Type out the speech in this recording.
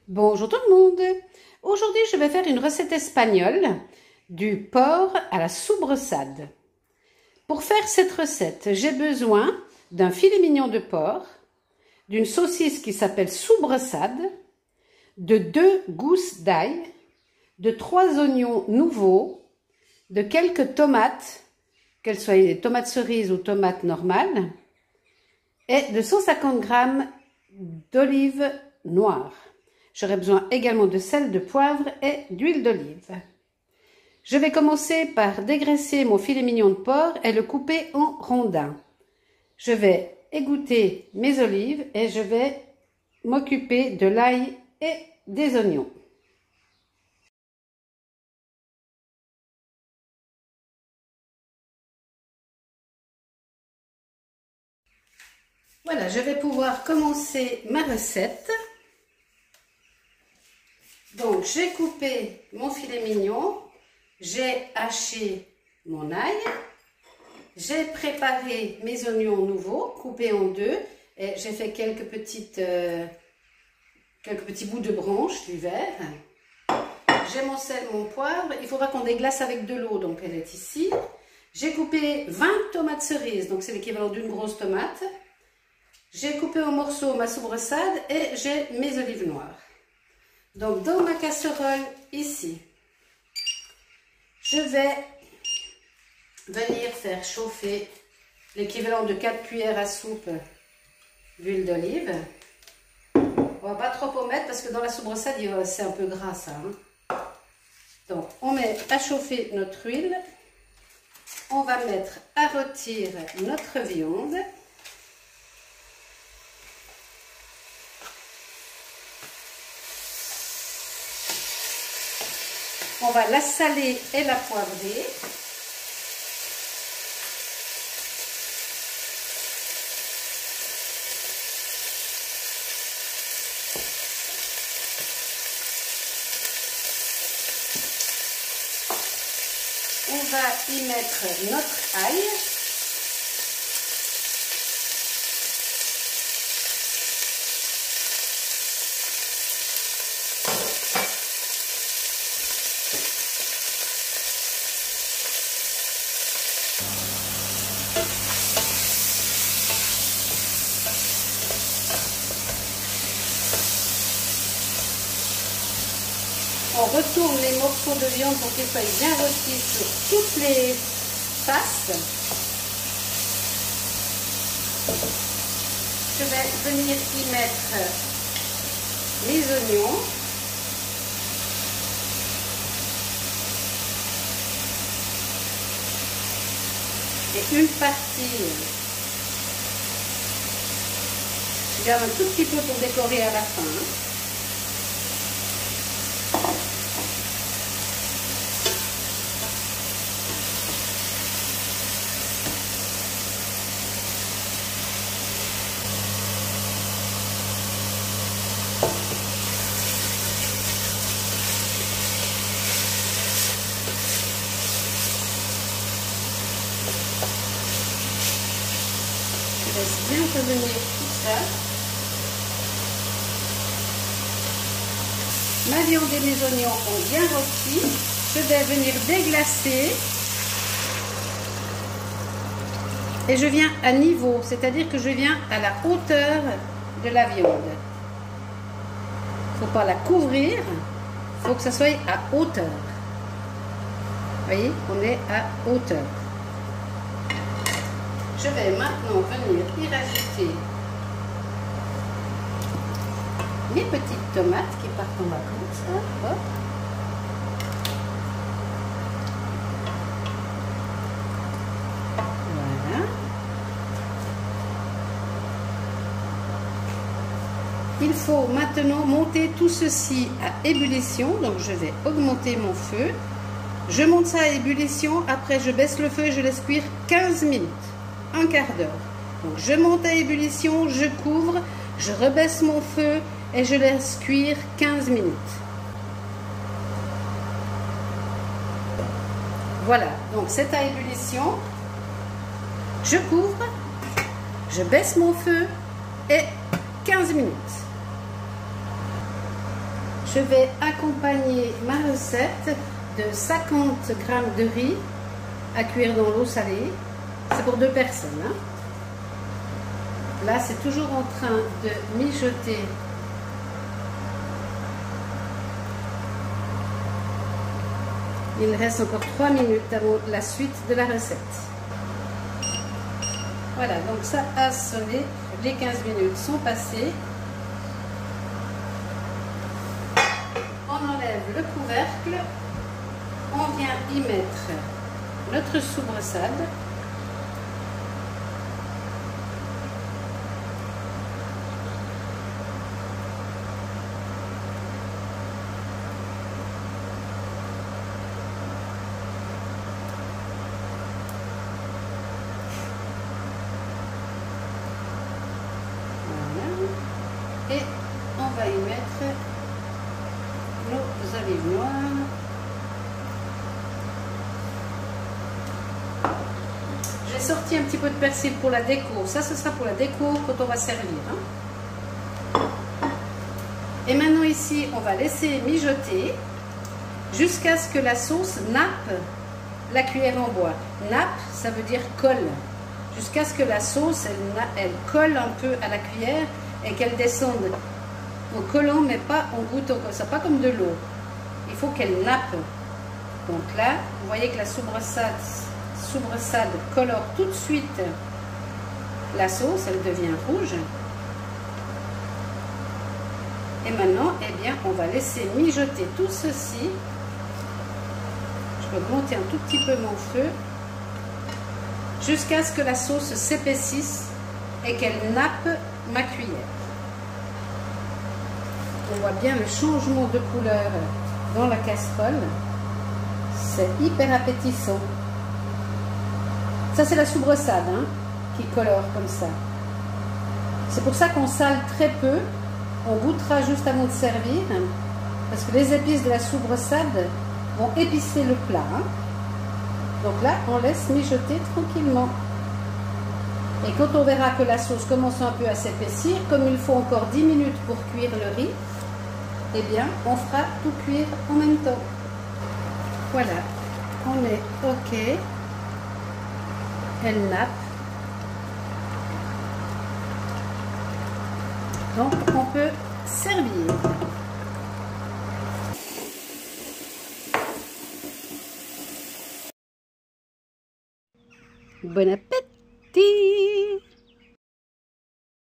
Bonjour tout le monde. Aujourd'hui, je vais faire une recette espagnole du porc à la soubreçade. Pour faire cette recette, j'ai besoin d'un filet mignon de porc, d'une saucisse qui s'appelle soubreçade, de 2 gousses d'ail, de 3 oignons nouveaux, de quelques tomates, qu'elles soient des tomates cerises ou tomates normales, et de 150 g d'olive noire. J'aurai besoin également de sel, de poivre et d'huile d'olive. Je vais commencer par dégraisser mon filet mignon de porc et le couper en rondins. Je vais égoutter mes olives et je vais m'occuper de l'ail et des oignons. Voilà, je vais pouvoir commencer ma recette. Donc, j'ai coupé mon filet mignon, j'ai haché mon ail, j'ai préparé mes oignons nouveaux, coupés en deux, et j'ai fait quelques petits bouts de branches du verre. J'ai mon sel, mon poivre, il faudra qu'on déglace avec de l'eau, donc elle est ici. J'ai coupé 20 tomates cerises, donc c'est l'équivalent d'une grosse tomate. J'ai coupé en morceaux ma soubreçade et j'ai mes olives noires. Donc, dans ma casserole, ici, je vais venir faire chauffer l'équivalent de 4 cuillères à soupe d'huile d'olive. On va pas trop en mettre parce que dans la soubreçade, c'est un peu gras ça. Donc, on met à chauffer notre huile. On va mettre à rôtir notre viande. On va la saler et la poivrer. On va y mettre notre ail. On retourne les morceaux de viande pour qu'ils soient bien rôtis sur toutes les faces. Je vais venir y mettre les oignons. Et une partie, je garde un tout petit peu pour décorer à la fin. Je laisse bien revenir tout ça. Ma viande et mes oignons ont bien rôti. Je vais venir déglacer. Et je viens à niveau, c'est-à-dire que je viens à la hauteur de la viande. Il ne faut pas la couvrir, il faut que ça soit à hauteur. Vous voyez, on est à hauteur. Je vais maintenant venir y rajouter mes petites tomates qui partent en vacances. Hop. Voilà. Il faut maintenant monter tout ceci à ébullition. Donc je vais augmenter mon feu. Je monte ça à ébullition. Après je baisse le feu et je laisse cuire 15 minutes. Un quart d'heure. Donc je monte à ébullition, je couvre, je rebaisse mon feu et je laisse cuire 15 minutes. Voilà, donc c'est à ébullition. Je couvre, je baisse mon feu et 15 minutes. je vais accompagner ma recette de 50 g de riz à cuire dans l'eau salée. C'est pour 2 personnes. Hein. Là, c'est toujours en train de mijoter. Il reste encore 3 minutes avant la suite de la recette. Voilà, donc ça a sonné. Les 15 minutes sont passées. On enlève le couvercle. On vient y mettre notre soubresade. Et on va y mettre nos olives noires. J'ai sorti un petit peu de persil pour la déco. Ça, ce sera pour la déco quand on va servir. Hein. Et maintenant ici, on va laisser mijoter jusqu'à ce que la sauce nappe la cuillère en bois. Nappe, ça veut dire colle. Jusqu'à ce que la sauce, elle colle un peu à la cuillère et qu'elle descende en collant, mais pas en gouttant comme ça, pas comme de l'eau. Il faut qu'elle nappe. Donc là, vous voyez que la soubresade colore tout de suite la sauce, elle devient rouge. Et maintenant, eh bien, on va laisser mijoter tout ceci. Je vais monter un tout petit peu mon feu jusqu'à ce que la sauce s'épaississe et qu'elle nappe ma cuillère. On voit bien le changement de couleur dans la casserole. C'est hyper appétissant. Ça, c'est la soubresade hein, qui colore comme ça. C'est pour ça qu'on sale très peu. On goûtera juste avant de servir. Parce que les épices de la soubresade vont épicer le plat. Hein. Donc là, on laisse mijoter tranquillement. Et quand on verra que la sauce commence un peu à s'épaissir, comme il faut encore 10 minutes pour cuire le riz, eh bien, on fera tout cuire en même temps. Voilà, on est OK. Elle nappe. Donc, on peut servir. Bon appétit!